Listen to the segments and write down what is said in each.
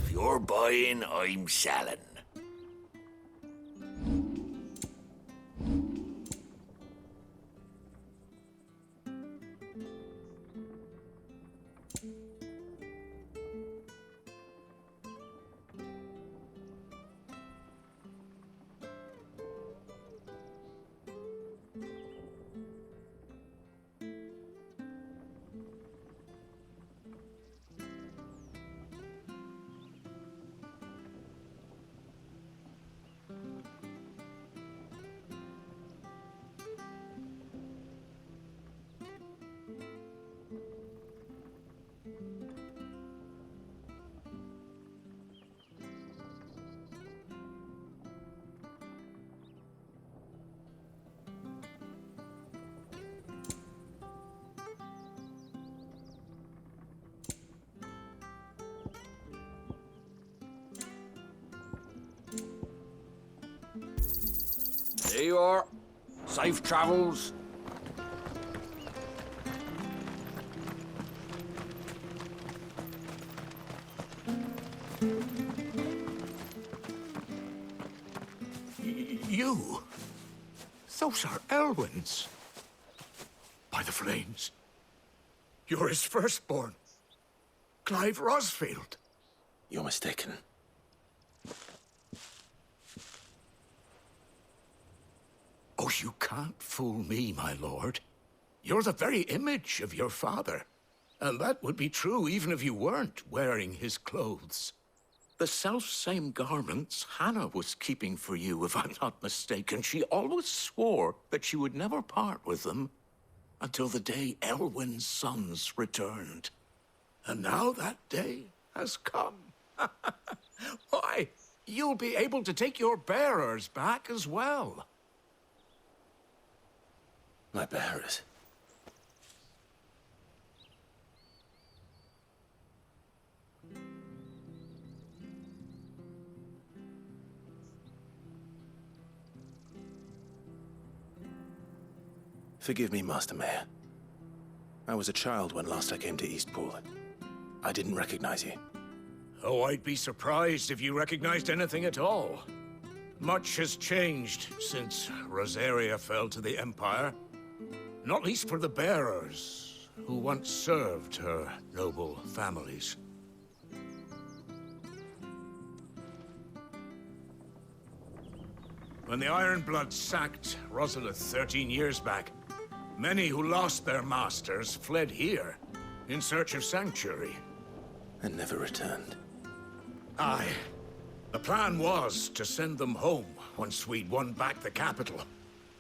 If you're buying, I'm selling. There you are. Safe travels. You? Those are Elwyn's. By the flames. You're his firstborn. Clive Rosfield. You're mistaken. Oh, you can't fool me, my lord. You're the very image of your father. And that would be true even if you weren't wearing his clothes. The self-same garments Hannah was keeping for you, if I'm not mistaken. She always swore that she would never part with them until the day Elwyn's sons returned. And now that day has come. Why, you'll be able to take your bearers back as well. My bearers. Forgive me, Master Mayor. I was a child when last I came to Eastpool. I didn't recognize you. Oh, I'd be surprised if you recognized anything at all. Much has changed since Rosaria fell to the Empire. Not least for the bearers, who once served her noble families. When the Ironbloods sacked Rosalith 13 years back, many who lost their masters fled here, in search of sanctuary. And never returned. Aye. The plan was to send them home once we'd won back the capital.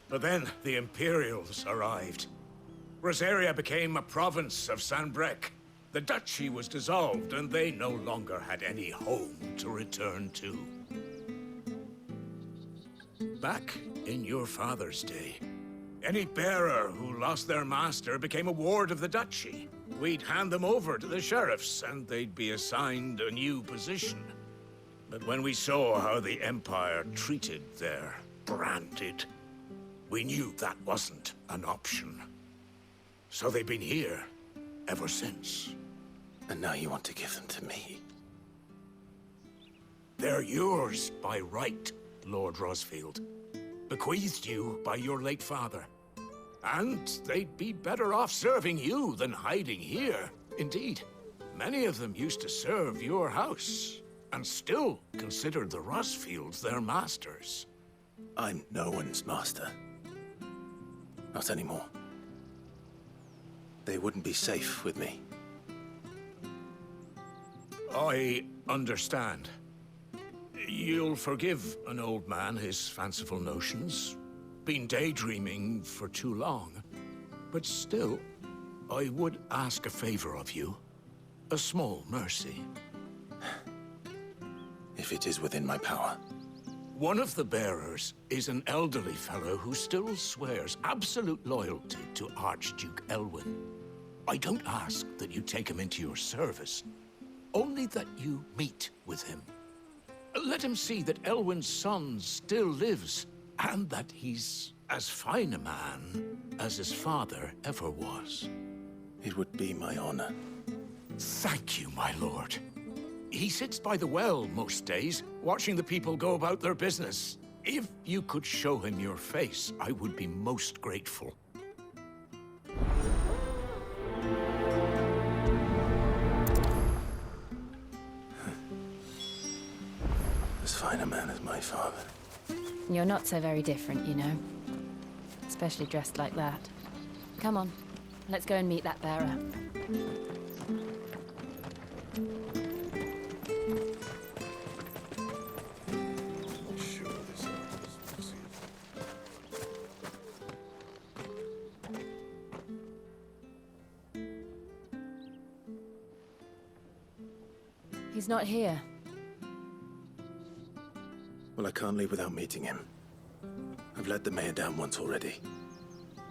But then the Imperials arrived. Rosaria became a province of Sanbreque. The duchy was dissolved, and they no longer had any home to return to. Back in your father's day, any bearer who lost their master became a ward of the duchy. We'd hand them over to the sheriffs, and they'd be assigned a new position. But when we saw how the Empire treated their branded, we knew that wasn't an option. So they've been here ever since. And now you want to give them to me? They're yours by right, Lord Rosfield. Bequeathed you by your late father. And they'd be better off serving you than hiding here. Indeed, many of them used to serve your house, and still consider the Rosfields their masters. I'm no one's master. Not anymore. They wouldn't be safe with me. I understand. You'll forgive an old man his fanciful notions. Been daydreaming for too long. But still, I would ask a favor of you. A small mercy. If it is within my power. One of the bearers is an elderly fellow who still swears absolute loyalty to Archduke Elwyn. I don't ask that you take him into your service, only that you meet with him. Let him see that Elwyn's son still lives, and that he's as fine a man as his father ever was. It would be my honor. Thank you, my lord. He sits by the well most days, watching the people go about their business. If you could show him your face, I would be most grateful. As fine a man as my father. You're not so very different, you know. Especially dressed like that. Come on, let's go and meet that bearer. He's not here. Well, I can't leave without meeting him. I've let the mayor down once already.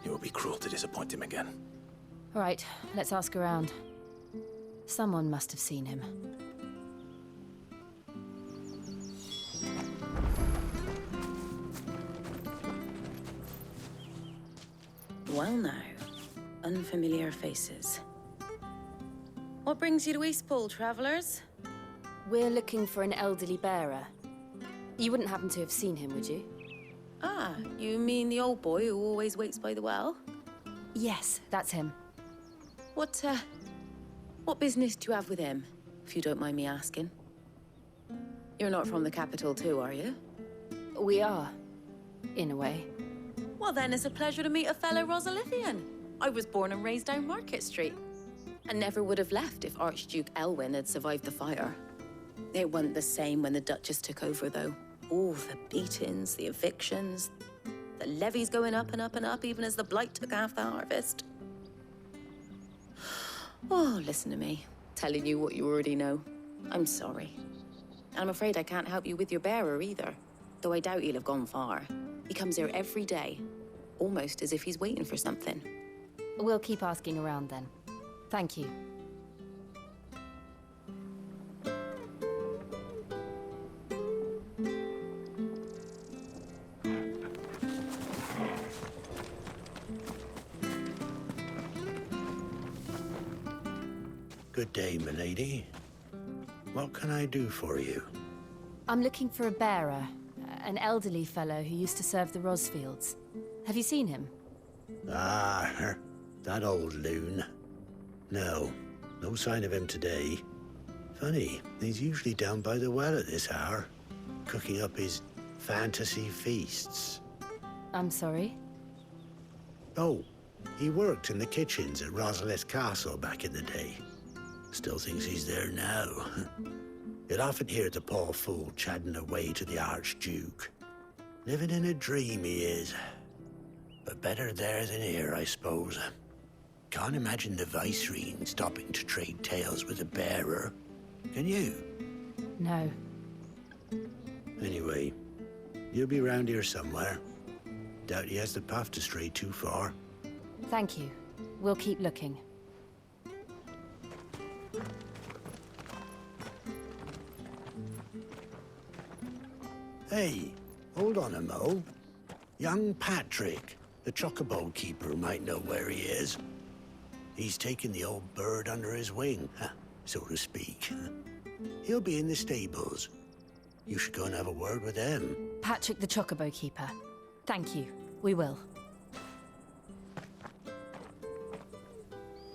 It would be cruel to disappoint him again. All right, let's ask around. Someone must have seen him. Well now, unfamiliar faces. What brings you to Eastpool, travellers? We're looking for an elderly bearer. You wouldn't happen to have seen him, would you? Ah, you mean the old boy who always waits by the well? Yes, that's him. What business do you have with him, if you don't mind me asking? You're not from the capital too, are you? We are, in a way. Well then, it's a pleasure to meet a fellow Rosalithian. I was born and raised down Market Street. And never would have left if Archduke Elwyn had survived the fire. It wasn't the same when the Duchess took over, though. Oh, the beatings, the evictions, the levies going up and up and up, even as the blight took half the harvest. Oh, listen to me, telling you what you already know. I'm sorry. And I'm afraid I can't help you with your bearer either, though I doubt he'll have gone far. He comes here every day, almost as if he's waiting for something. We'll keep asking around then. Thank you. Good day, milady. What can I do for you? I'm looking for a bearer, an elderly fellow who used to serve the Rosfields. Have you seen him? Ah, that old loon. No sign of him today. Funny, he's usually down by the well at this hour, cooking up his fantasy feasts. I'm sorry? Oh, he worked in the kitchens at Rosalith Castle back in the day. Still thinks he's there now. You'd often hear the poor fool chatting away to the Archduke. Living in a dream he is. But better there than here, I suppose. Can't imagine the Viceroy stopping to trade tales with a bearer. Can you? No. Anyway, you'll be round here somewhere. Doubt he has the path to stray too far. Thank you. We'll keep looking. Hey, hold on a mo. Young Patrick, the chocobo keeper, might know where he is. He's taken the old bird under his wing, so to speak. He'll be in the stables. You should go and have a word with them. Patrick the Chocobo Keeper. Thank you. We will.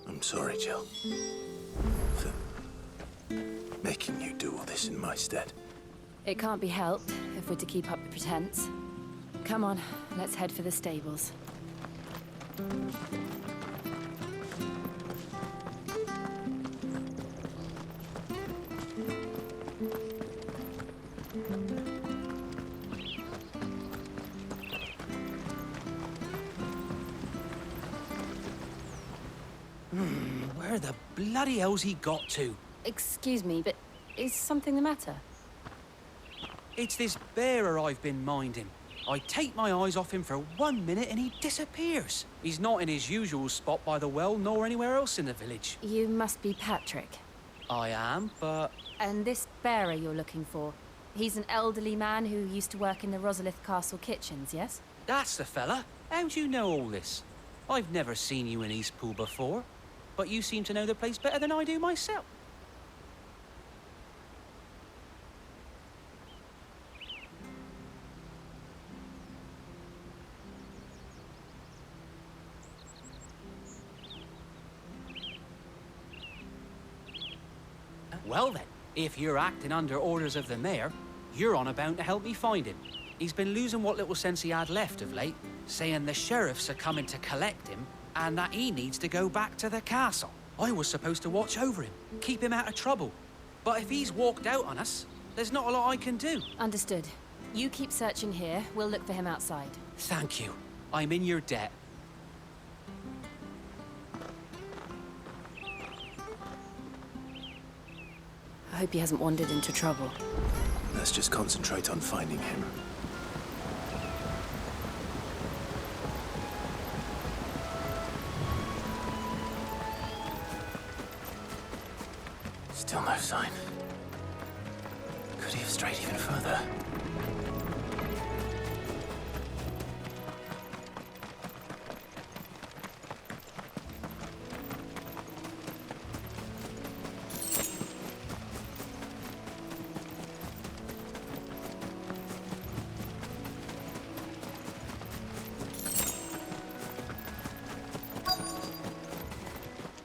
I'm sorry, Jill. For making you do all this in my stead. It can't be helped if we're to keep up the pretense. Come on, let's head for the stables. Where the bloody hell's he got to? Excuse me, but is something the matter? It's this bearer I've been minding. I take my eyes off him for 1 minute and he disappears. He's not in his usual spot by the well, nor anywhere else in the village. You must be Patrick. I am, but... And this bearer you're looking for, he's an elderly man who used to work in the Rosalith Castle kitchens, yes? That's the fella. How'd you know all this? I've never seen you in Eastpool before, but you seem to know the place better than I do myself. Well then, if you're acting under orders of the mayor, you're on about to help me find him. He's been losing what little sense he had left of late, saying the sheriffs are coming to collect him and that he needs to go back to the castle. I was supposed to watch over him, keep him out of trouble. But if he's walked out on us, there's not a lot I can do. Understood. You keep searching here. We'll look for him outside. Thank you. I'm in your debt. I hope he hasn't wandered into trouble. Let's just concentrate on finding him. Still no sign. Could he have strayed even further?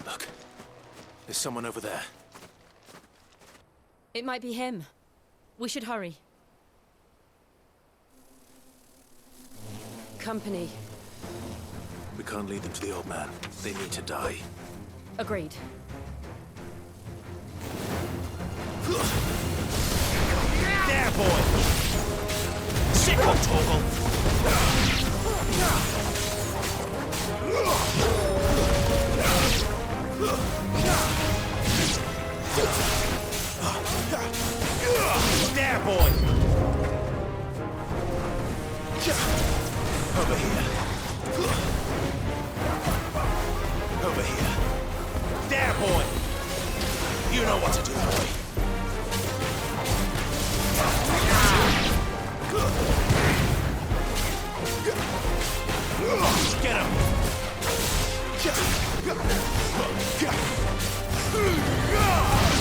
Look, there's someone over there. It might be him. We should hurry. Company. We can't lead them to the old man. They need to die. Agreed. There, boy! Sick on Toggle! There, boy! Over here. Over here. There, boy! You know what to do, boy. Get him!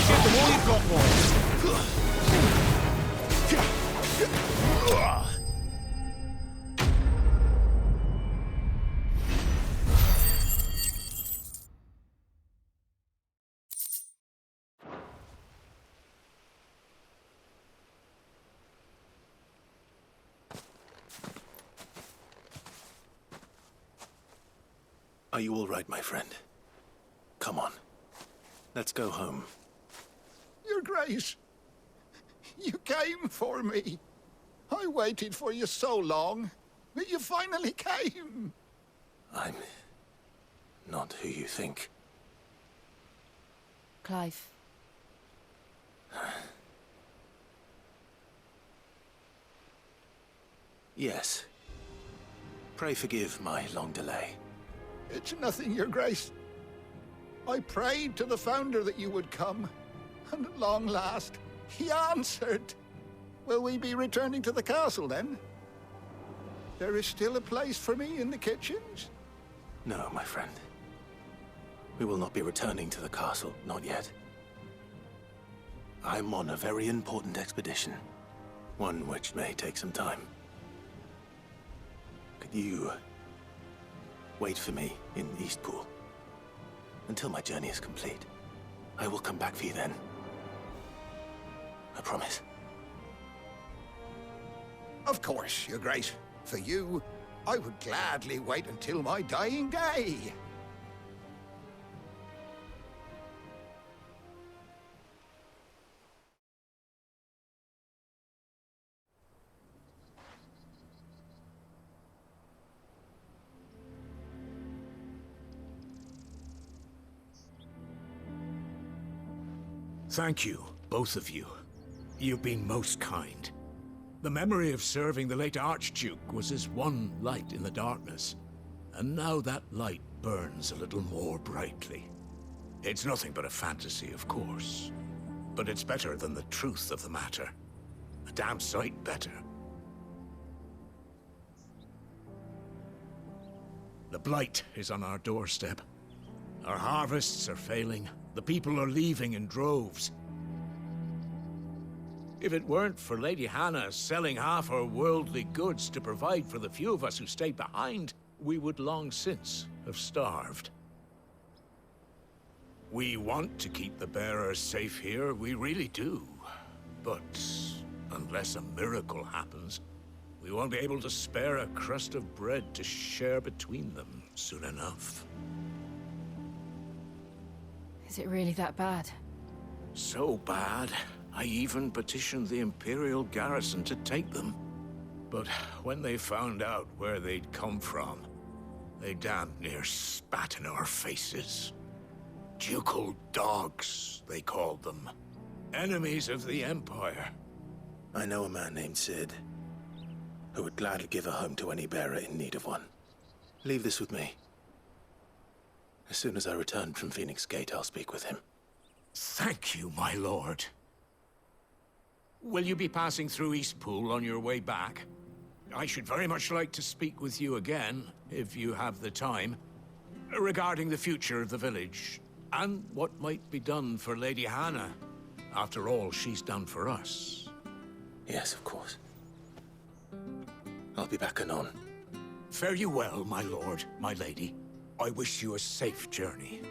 Give them all you've got, boys! Are you all right, my friend? Come on. Let's go home. Your Grace, you came for me. I waited for you so long, but you finally came. I'm not who you think. Clive. Yes. Pray forgive my long delay. It's nothing, Your Grace. I prayed to the Founder that you would come, and at long last, he answered. Will we be returning to the castle, then? There is still a place for me in the kitchens? No, my friend. We will not be returning to the castle, not yet. I'm on a very important expedition. One which may take some time. Could you wait for me in Eastpool until my journey is complete? I will come back for you then. I promise. Of course, Your Grace. For you, I would gladly wait until my dying day. Thank you, both of you. You've been most kind. The memory of serving the late Archduke was as one light in the darkness, and now that light burns a little more brightly. It's nothing but a fantasy, of course, but it's better than the truth of the matter. A damn sight better. The blight is on our doorstep. Our harvests are failing. The people are leaving in droves. If it weren't for Lady Hannah selling half her worldly goods to provide for the few of us who stayed behind, we would long since have starved. We want to keep the bearers safe here, we really do. But unless a miracle happens, we won't be able to spare a crust of bread to share between them soon enough. Is it really that bad? So bad, I even petitioned the Imperial garrison to take them. But when they found out where they'd come from, they damn near spat in our faces. Ducal dogs, they called them. Enemies of the Empire. I know a man named Sid, who would gladly give a home to any bearer in need of one. Leave this with me. As soon as I return from Phoenix Gate, I'll speak with him. Thank you, my lord. Will you be passing through Eastpool on your way back? I should very much like to speak with you again, if you have the time, regarding the future of the village, and what might be done for Lady Hannah, after all she's done for us. Yes, of course. I'll be back anon. Fare you well, my lord, my lady. I wish you a safe journey.